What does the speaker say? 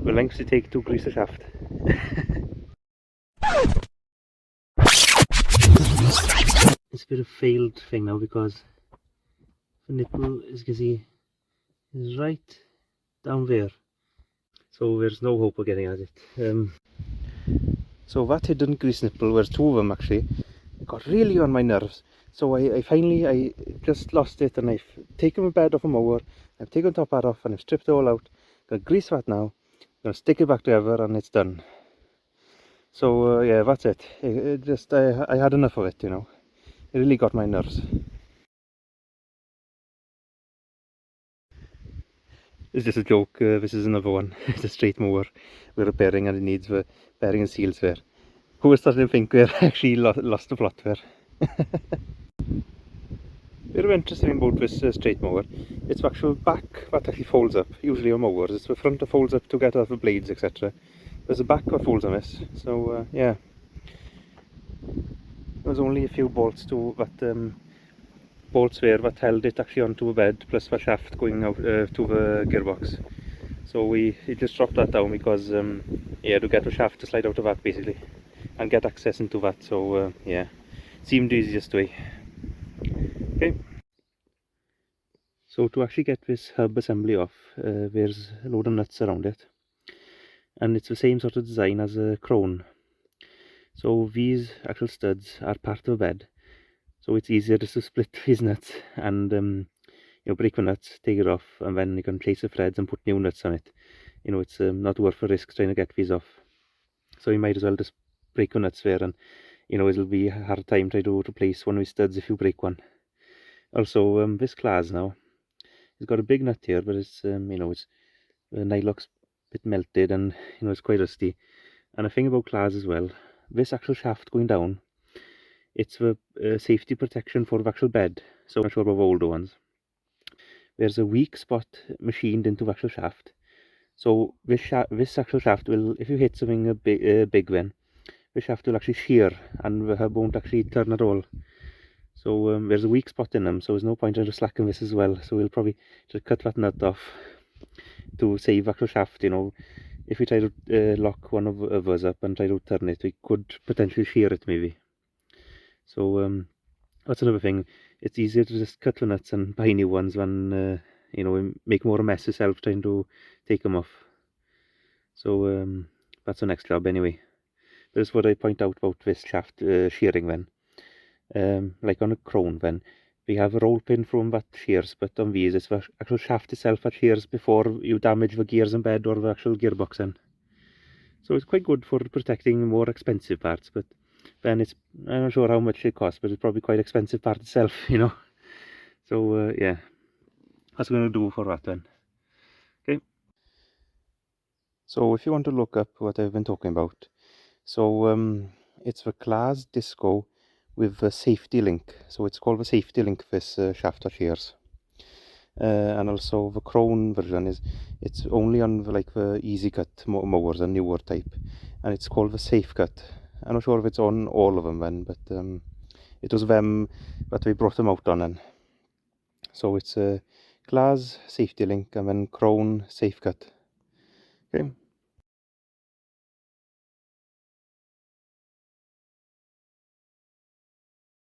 the lengths it takes to grease a shaft. It's a bit of a failed thing now because the nipple, as you can see, is right down there. So there's no hope of getting at it. So that hidden grease nipple, there's two of them actually, it got really on my nerves. So I finally just lost it, and I've taken the bed off a mower, I've taken the top part off and I've stripped it all out. I'm going to grease that now, I'm going to stick it back together and it's done. So yeah, that's it. I had enough of it, you know. It really got my nerves. It's just a joke, this is another one. It's a straight mower we're repairing and it needs the bearing and seals there. Who was starting to think we're actually lost the plot there. Bit interesting about this straight mower, it's the actual back that actually folds up. Usually on mowers, it's the front that folds up to get off the blades, etc. There's a back that folds on this, so yeah. There was only a few bolts to that bolts there that held it actually onto a bed, plus the shaft going out to the gearbox. So we just dropped that down because yeah, to get the shaft to slide out of that basically and get access into that. So yeah, seemed the easiest way. Okay. So to actually get this hub assembly off, there's a load of nuts around it, and it's the same sort of design as a Krone. So these actual studs are part of the bed, so it's easier just to split these nuts and you know, break the nuts, take it off, and then you can place the threads and put new nuts on it. You know, it's not worth the risk trying to get these off. So you might as well just break the nuts there, and you know, it'll be a hard time trying to replace one of these studs if you break one. Also, this Claas now, it's got a big nut here, but it's you know, it's the nylon's a bit melted and you know, it's quite rusty. And a thing about Claas as well, this actual shaft going down, it's the safety protection for the actual bed. So I'm not sure about the older ones. There's a weak spot machined into the actual shaft. So this actual shaft will, if you hit something big then, the shaft will actually shear and the hub won't actually turn at all. So there's a weak spot in them, so there's no point in just slacking this as well. So we'll probably just cut that nut off to save the actual shaft, you know. If we try to lock one of us up and try to turn it, we could potentially shear it maybe. So that's another thing. It's easier to just cut the nuts and buy new ones than you know, make more of a mess yourself trying to take them off. So that's the next job anyway. That's what I point out about this shaft shearing then. Like on a Krone then, we have a roll pin from that shears, but on these it's the actual shaft itself that shears before you damage the gears in bed or the actual gearbox then. So it's quite good for protecting more expensive parts, but then it's, I'm not sure how much it costs, but it's probably quite expensive part itself, you know. So yeah, that's what I'm going to do for that then. Okay. So if you want to look up what I've been talking about, so it's the Claas Disco with the safety link. So it's called the safety link, this shaft or shears. And also the Krone version it's only on like the easy cut mowers, a newer type, and it's called the Safecut. I'm not sure if it's on all of them then, but it was them that we brought them out on then. So it's a Claas safety link and then Krone Safecut. Okay.